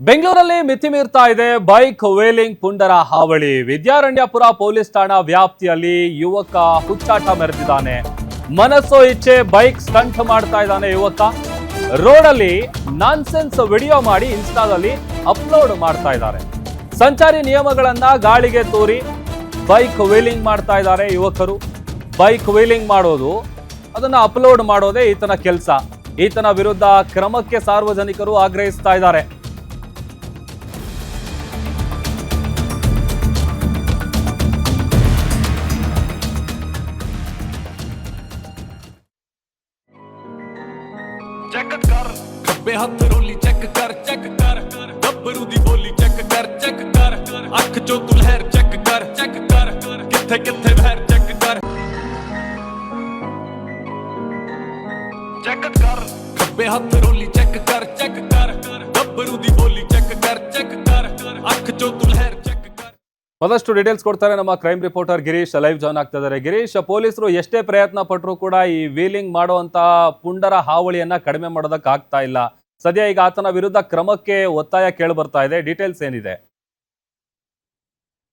ಬೆಂಗಳೂರಲ್ಲಿ ಮಿತಿ ಮೀರ್ತಾ ಇದೆ ಬೈಕ್ ವೇಲಿಂಗ್ ಪುಂಡರ ಹಾವಳಿ. ವಿದ್ಯಾರಣ್ಯಪುರ ಪೊಲೀಸ್ ಠಾಣಾ ವ್ಯಾಪ್ತಿಯಲ್ಲಿ ಯುವಕ ಹುಚ್ಚಾಟ ಮೆರೆದಿದ್ದಾನೆ. ಮನಸ್ಸೋ ಇಚ್ಛೆ ಬೈಕ್ ಸ್ಟಂಟ್ ಮಾಡ್ತಾ ಇದ್ದಾನೆ ಯುವಕ. ರೋಡಲ್ಲಿ ನಾನ್ಸೆನ್ಸ್ ವಿಡಿಯೋ ಮಾಡಿ ಇನ್ಸ್ಟಾದಲ್ಲಿ ಅಪ್ಲೋಡ್ ಮಾಡ್ತಾ ಇದ್ದಾರೆ. ಸಂಚಾರಿ ನಿಯಮಗಳನ್ನ ಗಾಳಿಗೆ ತೂರಿ ಬೈಕ್ ವೀಲಿಂಗ್ ಮಾಡ್ತಾ ಇದ್ದಾರೆ ಯುವಕರು. ಬೈಕ್ ವೀಲಿಂಗ್ ಮಾಡೋದು, ಅದನ್ನ ಅಪ್ಲೋಡ್ ಮಾಡೋದೇ ಈತನ ಕೆಲಸ. ಈತನ ವಿರುದ್ಧ ಕ್ರಮಕ್ಕೆ ಸಾರ್ವಜನಿಕರು ಆಗ್ರಹಿಸ್ತಾ ಇದ್ದಾರೆ. चेक कर खब्बे हथ रोली चेक कर गब्बरू दी बोली चेक कर अख चो तू लहर चेक कर किथे किथे बहर चेक कर खब्बे हथ रोली चेक कर गब्बरू दी बोली चेक कर अख चो तू लहर चेक कर. ಮತ್ತಷ್ಟು ಡೀಟೇಲ್ಸ್ ಕೊಡ್ತಾರೆ ನಮ್ಮ crime reporter Girish live join ಆಗ್ತಾ ಇದ್ದಾರೆ. ಗಿರೀಶ್, ಪೊಲೀಸರು ಎಷ್ಟೇ ಪ್ರಯತ್ನ ಪಟ್ಟರು ಕೂಡ ಈ ವೀಲಿಂಗ್ ಮಾಡುವಂತ ಪುಂಡರ ಹಾವಳಿಯನ್ನ ಕಡಿಮೆ ಮಾಡೋದಕ್ಕೆ ಆಗ್ತಾ ಇಲ್ಲ. ಸದ್ಯ ಈಗ ಆತನ ವಿರುದ್ಧ ಕ್ರಮಕ್ಕೆ ಒತ್ತಾಯ ಕೇಳಿ ಬರ್ತಾ ಇದೆ. ಡೀಟೇಲ್ಸ್ ಏನಿದೆ?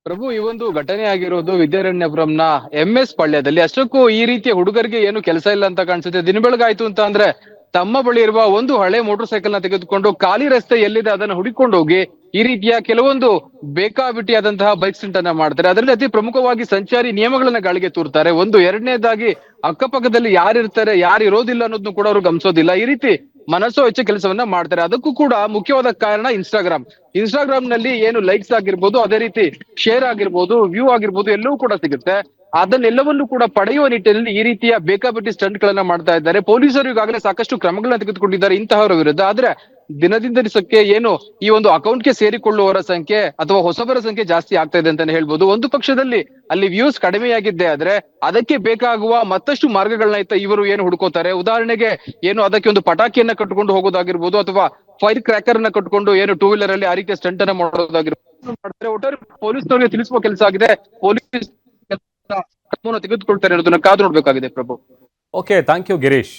ಪ್ರಭು, ಈ ಒಂದು ಘಟನೆ ಆಗಿರೋದು ವಿದ್ಯಾರಣ್ಯಪುರಂನ MS ಪಾಳ್ಯದಲ್ಲಿ. ಅಷ್ಟಕ್ಕೂ ಈ ರೀತಿಯ ಹುಡುಗರಿಗೆ ಏನು ಕೆಲಸ ಇಲ್ಲ ಅಂತ ಕಾಣಿಸುತ್ತೆ. ದಿನ ಬೆಳಗಾಯ್ತು ಅಂತ ಅಂದ್ರೆ ತಮ್ಮ ಬಳಿ ಇರುವ ಒಂದು ಹಳೆ ಮೋಟರ್ ಸೈಕಲ್ ನ ತೆಗೆದುಕೊಂಡು ಖಾಲಿ ರಸ್ತೆ ಎಲ್ಲಿದೆ ಅದನ್ನು ಹುಡುಕೊಂಡು ಹೋಗಿ ಈ ರೀತಿಯ ಕೆಲವೊಂದು ಬೇಕಾಬಿಟ್ಟಿಯಾದಂತಹ ಬೈಕ್ ಸ್ಟಂಟ್ ಅನ್ನ ಮಾಡ್ತಾರೆ. ಅದರಲ್ಲಿ ಅತಿ ಪ್ರಮುಖವಾಗಿ ಸಂಚಾರಿ ನಿಯಮಗಳನ್ನ ಗಾಳಿಗೆ ತೂರ್ತಾರೆ. ಎರಡನೇದಾಗಿ ಅಕ್ಕಪಕ್ಕದಲ್ಲಿ ಯಾರಿರ್ತಾರೆ ಯಾರು ಇರೋದಿಲ್ಲ ಅನ್ನೋದನ್ನು ಕೂಡ ಅವರು ಗಮನಿಸೋದಿಲ್ಲ. ಈ ರೀತಿ ಮನಸ್ಸೋ ಇಚ್ಛೆ ಕೆಲಸವನ್ನ ಮಾಡ್ತಾರೆ. ಅದಕ್ಕೂ ಕೂಡ ಮುಖ್ಯವಾದ ಕಾರಣ ಇನ್ಸ್ಟಾಗ್ರಾಮ್ ನಲ್ಲಿ ಏನು ಲೈಕ್ಸ್ ಆಗಿರ್ಬೋದು, ಅದೇ ರೀತಿ ಶೇರ್ ಆಗಿರ್ಬೋದು, ವ್ಯೂ ಆಗಿರ್ಬೋದು, ಎಲ್ಲವೂ ಕೂಡ ಸಿಗುತ್ತೆ. ಅದನ್ನೆಲ್ಲವನ್ನು ಕೂಡ ಪಡೆಯುವ ನಿಟ್ಟಿನಲ್ಲಿ ಈ ರೀತಿಯ ಬೇಕಾಬಿಟ್ಟಿ ಸ್ಟಂಟ್ ಗಳನ್ನ ಮಾಡ್ತಾ ಇದ್ದಾರೆ. ಪೊಲೀಸರು ಈಗಾಗಲೇ ಸಾಕಷ್ಟು ಕ್ರಮಗಳನ್ನ ತೆಗೆದುಕೊಂಡಿದ್ದಾರೆ ಇಂತಹವರ ವಿರುದ್ಧ. ಆದ್ರೆ ದಿನದಿಂದ ದಿವಸಕ್ಕೆ ಏನು ಈ ಒಂದು ಅಕೌಂಟ್ಗೆ ಸೇರಿಕೊಳ್ಳುವವರ ಸಂಖ್ಯೆ ಅಥವಾ ಹೊಸಬರ ಸಂಖ್ಯೆ ಜಾಸ್ತಿ ಆಗ್ತಾ ಇದೆ ಅಂತಾನೆ ಹೇಳ್ಬೋದು. ಒಂದು ಪಕ್ಷದಲ್ಲಿ ಅಲ್ಲಿ ವ್ಯೂಸ್ ಕಡಿಮೆಯಾಗಿದ್ದೆ ಆದ್ರೆ ಅದಕ್ಕೆ ಬೇಕಾಗುವ ಮತ್ತಷ್ಟು ಮಾರ್ಗಗಳನ್ನ ಇವರು ಏನು ಹುಡುಕೋತಾರೆ. ಉದಾಹರಣೆಗೆ ಏನು ಅದಕ್ಕೆ ಒಂದು ಪಟಾಕಿಯನ್ನ ಕಟ್ಕೊಂಡು ಹೋಗೋದಾಗಿರ್ಬೋದು, ಅಥವಾ ಫೈರ್ ಕ್ರ್ಯಾಕರ್ ಅನ್ನ ಕಟ್ಕೊಂಡು ಏನು ಟೂ ವೀಲರ್ ಅಲ್ಲಿ ಆ ರೀತಿಯ ಸ್ಟಂಟ್ ಅನ್ನ ಮಾಡೋದಾಗಿರ್ಬೋದು ಮಾಡ್ತಾರೆ. ಒಟ್ಟಾರೆ ಪೊಲೀಸರಿಗೆ ತಿಳಿಸುವ ಕೆಲಸ ಆಗಿದೆ. ಪೊಲೀಸ್ ಕ್ರಮವನ್ನು ತೆಗೆದುಕೊಳ್ತಾರೆ ಅನ್ನೋದನ್ನ ಕಾದು ನೋಡ್ಬೇಕಾಗಿದೆ Prabhu. Okay, thank you Girish.